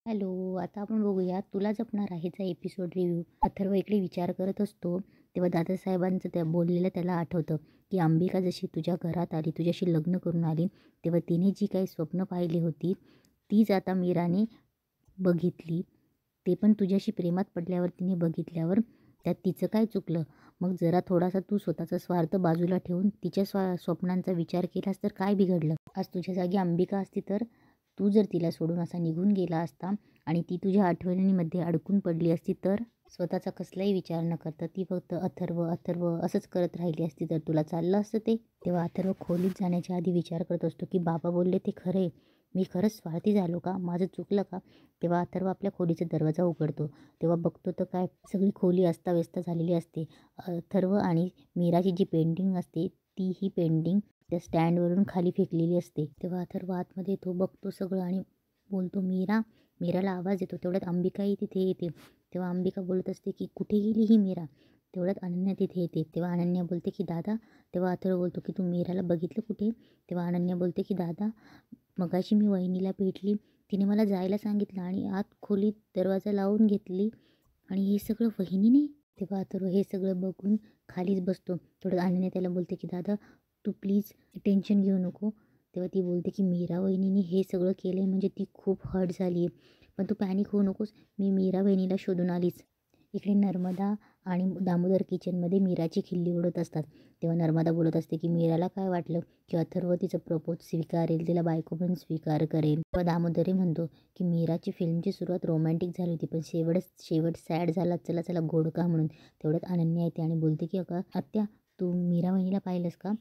Hello, आता आपण बघूया तुला जपणार आहेचा एपिसोड रिव्ह्यू. अथर्व इकडे विचार करत असतो तेव्हा दादासाहेबांचं त्या बोललेलं त्याला आठवतं की अंबिका जशी तुझ्या घरात आली, तुझ्याशी लग्न करून आली, तेव्हा तिने जी काही स्वप्न पाहिली होती तीच आता मीराने बघितली. ते पण तुझ्याशी प्रेमात पडल्यावर तिने बघितल्यावर त्यात तिचं काय चुकलं? मग जरा थोडासा तू स्वतःचा स्वार्थ बाजूला ठेवून तिच्या स्वप्नांचा विचार केलास तर काय बिघडलं? आज तुझ्या जागी अंबिका असती तर तू जर तिला सोडून असा निघून गेला असता आणि ती तुझ्या आठवणींमध्ये अडकून पडली असती तर स्वतःचा कसलाही विचार न करता ती फक्त अथर्व अथर्व असंच करत राहिली असती तर तुला चाललं असतं ते? तेव्हा अथर्व खोलीत जाण्याच्या आधी विचार करत असतो की बाबा बोलले ते खरं, मी खरंच स्वार्थी झालो का? माझं चुकलं का? तेव्हा अथर्व आपल्या खोलीचा दरवाजा उघडतो. तेव्हा बघतो तर काय सगळी खोली अस्ताव्यस्त झालेली असते. अथर्व आणि मीराची जी पेंटिंग असते ती ही पेंटिंग त्या स्टँडवरून खाली फेकलेली असते. तेव्हा अथर्व आतमध्ये येतो, बघतो सगळं आणि बोलतो मीरा. मीराला आवाज येतो. तेवढ्यात अंबिकाही तिथे येते. तेव्हा अंबिका बोलत असते की कुठे गेली ही मीरा? तेवढ्यात अनन्या तिथे येते. तेव्हा अनन्या बोलते की दादा. तेव्हा अथर्व बोलतो की तू मीराला बघितलं कुठे? तेव्हा अनन्या बोलते की दादा, मगाशी मी वहिनीला भेटली, तिने मला जायला सांगितलं आणि आत खोलीत दरवाजा लावून घेतली आणि हे सगळं वहिनीने? तेव्हा अथर्व हे सगळं बघून खालीच बसतो. थोडं अनन्या त्याला बोलते की दादा तू प्लीज टेन्शन घेऊ नको. तेव्हा ती बोलते की मीरा वहिनीने हे सगळं केलं आहे म्हणजे ती खूप हर्ट झाली आहे, पण तू पॅनिक होऊ नकोस, मी मीरा वहिनीला शोधून आलीच. इकडे नर्मदा आणि दामोदर किचनमध्ये मीराची खिल्ली उडत असतात. तेव्हा नर्मदा बोलत असते की मीराला काय वाटलं की अथर्व तिचं प्रपोज स्वीकारेल, तिला बायको पण स्वीकार करेल. तेव्हा दामोदरही म्हणतो की मीराची फिल्मची सुरुवात रोमॅन्टिक झाली होती पण शेवट सॅड झाला, चला चला गोड का म्हणून. तेवढ्यात अनन्या येते आणि बोलते की अगं आत्या, तू मीरा वहिनीला पाहिलंस का?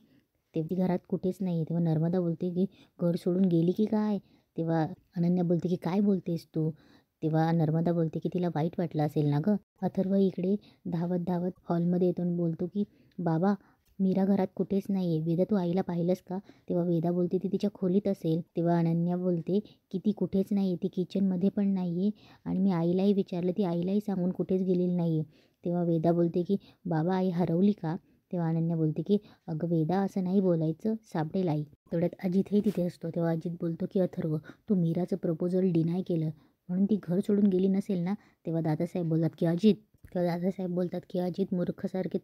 तेव्हा ती घरात कुठेच नाही. तेव्हा नर्मदा बोलते की घर सोडून गेली की काय? तेव्हा अनन्या बोलते की काय बोलतेस तू? तेव्हा नर्मदा बोलते की तिला वाईट वाटलं असेल ना गं. अथर्व इकडे धावत धावत हॉलमध्ये येतो आणि बोलतो की बाबा, मीरा घरात कुठेच नाही आहे. वेदा, तू आईला पाहिलंस का? तेव्हा वेदा बोलते ती तिच्या खोलीत असेल. तेव्हा अनन्या बोलते की ती कुठेच नाही आहे, ती किचनमध्ये पण नाही आहे आणि मी आईलाही विचारलं, ती आईलाही सांगून कुठेच गेलेली नाही आहे. तेव्हा वेदा बोलते की बाबा, आई हरवली का? तेव्हा अनन्या बोलते की अगं वेदा, असं नाही बोलायचं, सापडेल आई. तेवढ्यात अजितही तिथे असतो. तेव्हा अजित बोलतो की अथर्व, तू मीराचं प्रपोजल डिनाय केलं म्हणून ती घर सोडून गेली नसेल ना? तेव्हा दादासाहेब बोलतात की अजित. तेव्हा दादासाहेब बोलतात की अजित, मूर्खसारखे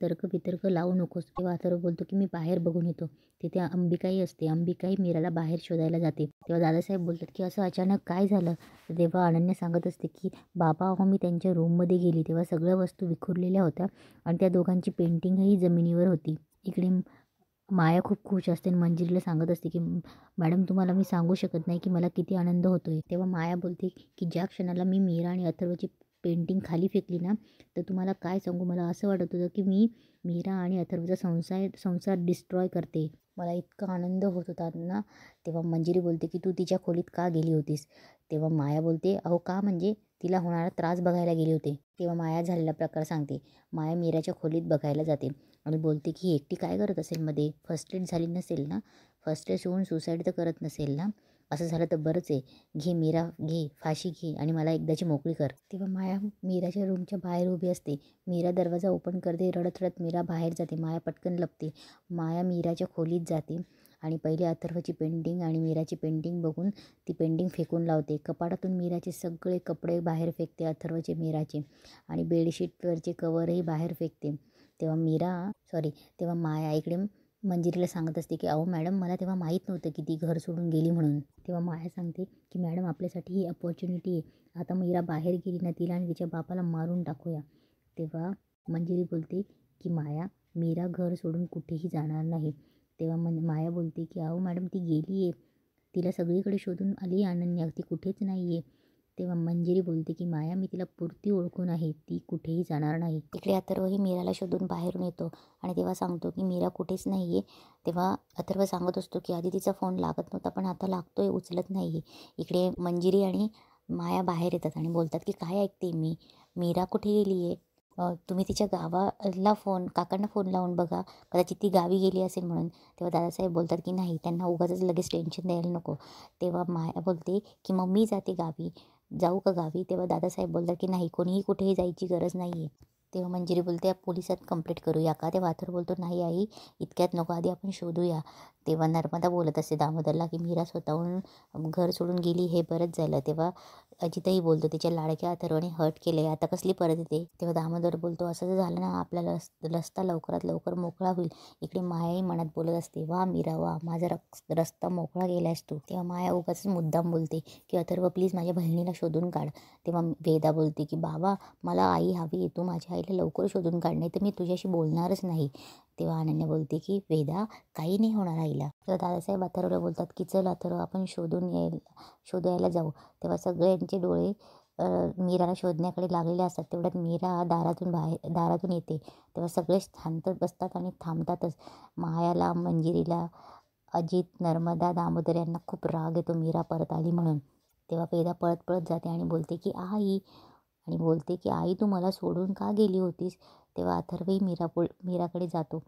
तर्क लावू नकोस. तेव्हा अथर्व बोलतो की मी बाहेर बघून येतो. तिथे अंबिकाही असते. अंबिकाही मीराला बाहेर शोधायला जाते. तेव्हा दादासाहेब बोलतात की असं अचानक काय झालं? तेव्हा अनन्या सांगत असते की बाबा, अहो मी त्यांच्या रूममध्ये गेली तेव्हा सगळ्या वस्तू विखुरलेल्या होत्या आणि त्या दोघांची पेंटिंगही जमिनीवर होती. इकडे माया खूप खुश असते आणि मंजिरीला सांगत असते की मॅडम, तुम्हाला मी सांगू शकत नाही की मला किती आनंद होतोय. तेव्हा माया बोलते की ज्या क्षणाला मी मीरा आणि अथर्वची पेंटिंग खाली फेकली ना, तर तुम्हाला काय सांगू, मला असं वाटत होतं की मी मीरा आणि अथर्वचा संसार डिस्ट्रॉय करते. मला इतका आनंद होत होता ना. तेव्हा मंजिरी बोलते की तू तिच्या खोलीत का गेली होतीस? तेव्हा माया बोलते अहो का म्हणजे तिला होणारा त्रास बघायला गेले होते. तेव्हा माया झालेला प्रकार सांगते. माया मीराच्या खोलीत बघायला जाते आणि बोलते की ही एकटी काय करत असेल मध्ये? फर्स्ट एड झाली नसेल ना? फर्स्ट एड होऊन सुसाईड तर करत नसेल ना? असं झालं तर बरंच आहे. घे मीरा, घे फाशी घे आणि मला एकदाची मोकळी कर. तेव्हा माया मीराच्या रूमच्या बाहेर उभी असते. मीरा दरवाजा ओपन करते. रडत रडत मीरा बाहेर जाते. माया पटकन लपते. माया मीराच्या खोलीत जाते आणि पहिले अथर्वची पेंटिंग आणि मीराची पेंटिंग बघून ती पेंटिंग फेकून लावते. कपाटातून मीराचे सगळे कपडे बाहेर फेकते, अथर्वचे मीराचे, आणि बेडशीटवरचे कवरही बाहेर फेकते. तेव्हा माया इकडे मंजिरीला सांगत असते की अहो मॅडम, मला तेव्हा माहीत नव्हतं की ती घर सोडून गेली म्हणून. तेव्हा माया सांगते की मॅडम, आपल्यासाठी ही अपॉर्च्युनिटी आहे. आता मीरा बाहेर गेली ना, तिला आणि तिच्या बापाला मारून टाकूया. तेव्हा मंजिरी बोलते की माया, मीरा घर सोडून कुठेही जाणार नाही. तेव्हा माया बोलते की अहो मॅडम, ती गेली आहे, तिला सगळीकडे शोधून आली अनन्या, ती कुठेच नाही आहे. तेव्हा मंजिरी बोलते की माया, मी तिला पुरती ओळखून आहे, ती कुठेही जाणार नाही. इकडे अथर्वही मीराला शोधून बाहेरून येतो आणि तेव्हा सांगतो की मीरा कुठेच नाही आहे. तेव्हा अथर्व सांगत असतो की आधी तिचा फोन लागत नव्हता पण आता लागतोय, उचलत नाही आहे. इकडे मंजिरी आणि माया बाहेर येतात आणि बोलतात की काय ऐकते मी, मीरा कुठे गेली आहे? तुम्ही तिच्या गावाला काकांना फोन लावून बघा, कदाचित ती गावी गेली असेल म्हणून. तेव्हा दादासाहेब बोलतात की नाही, त्यांना उगाचच लगेच टेन्शन द्यायला नको. तेव्हा माया बोलते की मग मी जाते गावी, जाऊ का गावी? तेव्हा दादासाहेब बोलतात की नाही, कोणीही कुठेही जायची गरज नाही आहे. तेव्हा मंजिरी बोलते पोलिसात कंप्लेंट करूया का? तेव्हा अथर्व बोलतो नाही आई, इतक्यात नको, आधी आपण शोधूया. तेव्हा नर्मदा बोलत असते दामोदरला की मीरा स्वतःहून घर सोडून गेली, हे बरंच झालं. तेव्हा अजितही बोलतो तिच्या लाडक्या अथर्वने हर्ट केले, आता कसली परत येते. तेव्हा दामोदर बोलतो असं जर झालं ना आपला रस्ता लवकरात लवकर मोकळा होईल. इकडे मायाही मनात बोलत असते, वा मीरा वा, माझा रस्ता मोकळा केलायस तू. तेव्हा माया उगाच मुद्दाम बोलते की अथर्व प्लीज माझ्या बहिणीला शोधून काढ. तेव्हा वेदा बोलते की बाबा मला आई हवी आहे, तू माझ्या आईला लवकर शोधून काढ, नाही तर मी तुझ्याशी बोलणारच नाही. तेव्हा अनन्या बोलते की वेदा काही नाही होणार आईला. तेव्हा दादासाहेब अथर्वला बोलतात की चल अथर्व आपण शोधायला जाऊ. तेव्हा सगळ्यांचे डोळे मीराला शोधण्याकडे लागलेले असतात. तेवढ्यात मीरा दारातून येते. तेव्हा सगळे शांत बसतात आणि थांबतातच. मायाला, मंजिरीला, अजित, नर्मदा, दामोदर यांना खूप राग येतो मीरा परत आली म्हणून. तेव्हा वेदा पळत पळत जाते आणि बोलते की आई तू मला सोडून का गेली होतीस. तेव्हा अथर्वही मीराकडे जातो.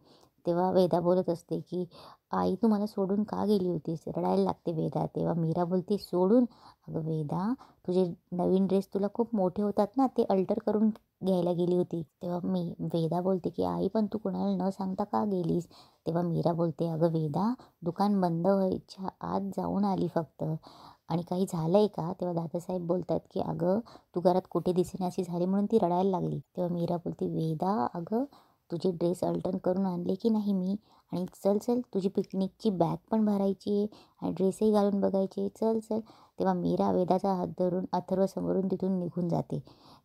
तेव्हा वेदा बोलत असते की आई तू मला सोडून का गेली होतीस. रडायला लागते वेदा. तेव्हा मीरा बोलते सोडून. अगं वेदा, तुझे नवीन ड्रेस तुला खूप मोठे होतात ना, ते अल्टर करून घ्यायला गेली होती. तेव्हा वेदा बोलते की आई पण तू कोणाला न सांगता का गेलीस. तेव्हा मीरा बोलते अगं वेदा, दुकान बंद व्हायच्या आत जाऊन आली फक्त, आणि काही झालंय का. तेव्हा दादासाहेब बोलतात की अगं तू घरात कुठे दिसेनाशी झाली म्हणून ती रडायला लागली. तेव्हा मीरा बोलते वेदा अगं तुझे ड्रेस अल्टर करून आणले की नाही मी, आणि चल तुझी पिकनिकची बॅग पण भरायची आहे आणि ड्रेसही घालून बघायचे, चल. तेव्हा मीरा वेदाचा हात धरून अथर्व समोरून तिथून निघून जाते.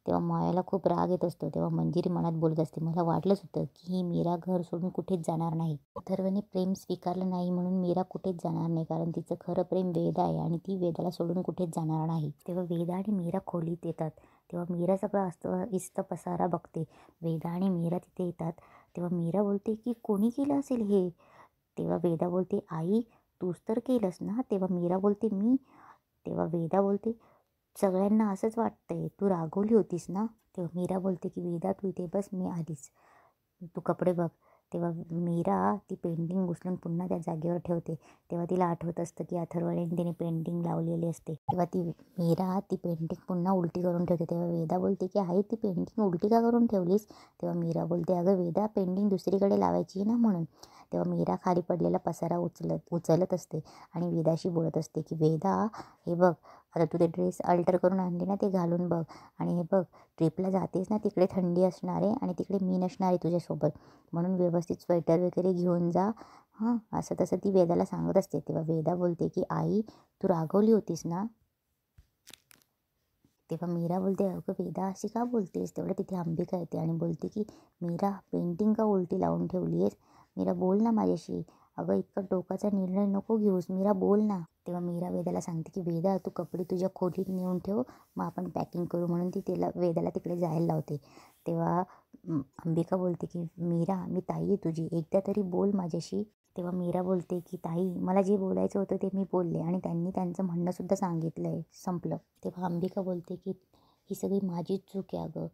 तेव्हा मायाला खूप राग येत असतो. तेव्हा मंजिरी मनात बोलत असते, मला वाटलंच होतं की ही मीरा घर सोडून कुठेच जाणार नाही. अथर्वने प्रेम स्वीकारलं नाही म्हणून मीरा कुठेच जाणार नाही, कारण तिचं खरं प्रेम वेदा आहे आणि ती वेदाला सोडून कुठेच जाणार नाही. तेव्हा वेदा आणि मीरा खोलीत येतात. तेव्हा मीरा सगळं इस्त पसारा बघते. वेदा आणि मीरा तिथे येतात. तेव्हा मीरा बोलते की कोणी केलं असेल हे. तेव्हा वेदा बोलते आई तूच तर केलंस ना. तेव्हा मीरा बोलते मी. तेव्हा वेदा बोलते सगळ्यांना असंच वाटतंय, तू रागवली होतीस ना. तेव्हा मीरा बोलते की वेदा तू इथे बस, मी आलीच, तू कपडे बघ. तेव्हा मीरा ती पेंटिंग उचलून पुन्हा त्या जागेवर ठेवते. तेव्हा तिला आठवत असतं की अथर्वने तिने पेंटिंग लावलेली असते. तेव्हा मीरा ती पेंटिंग पुन्हा उलटी करून ठेवते. तेव्हा वेदा बोलते की आई ती पेंटिंग उलटी का करून ठेवलीस. तेव्हा मीरा बोलते अगं वेदा पेंटिंग दुसरीकडे लावायची ना म्हणून. तेव्हा मीरा खाली पडलेला पसारा उचलत असते आणि वेदाशी बोलत असते की वेदा हे बघ, आता तू ते ड्रेस अल्टर करून आणले ना, ते घालून बघ, आणि हे बघ ट्रिपला जातेस ना, तिकडे थंडी असणार आहे आणि तिकडे मी नसणार आहे तुझ्यासोबत, म्हणून व्यवस्थित स्वेटर वगैरे घेऊन जा हां. असं तसं ती वेदाला सांगत असते. तेव्हा वेदा बोलते की आई तू रागवली होतीस ना. तेव्हा मीरा बोलते अगं वेदा अशी का बोलतेस. तेवढं तिथे अंबिका येते आणि बोलते की मीरा पेंटिंग का उलटी लावून ठेवली आहेस. मीरा बोल ना माझ्याशी. अगं इतका टोकाचा निर्णय नको घेऊस मीरा, बोल ना. तेव्हा मीरा वेदाला सांगते की वेदा तू कपडे तुझ्या खोलीत नेऊन ठेव, मग आपण पॅकिंग करू, म्हणून ती वेदाला तिकडे जायला लावते. तेव्हा अंबिका बोलते की मीरा मी ताई आहे तुझी, एकदा तरी बोल माझ्याशी. तेव्हा मीरा बोलते की ताई मला जे बोलायचं होतं ते मी बोलले आणि त्यांनी त्यांचं म्हणणंसुद्धा सांगितलं आहे, संपलं. तेव्हा अंबिका बोलते की ही सगळी माझीच चूक आहे अगं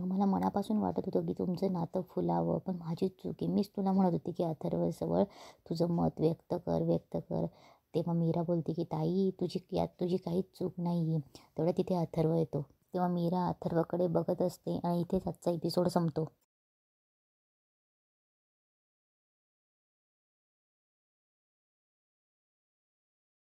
मला मनापासून वाटत होतं की तुमचं नातं फुलावं, पण माझीच चूक आहे. मीच तुला म्हणत होती की अथर्वजवळ तुझं मत व्यक्त कर. तेव्हा मीरा बोलते की ताई तुझी काहीच चूक नाही आहे. तेवढं तिथे अथर्व येतो. तेव्हा मीरा अथर्वकडे बघत असते आणि इथेच आजचा एपिसोड संपतो.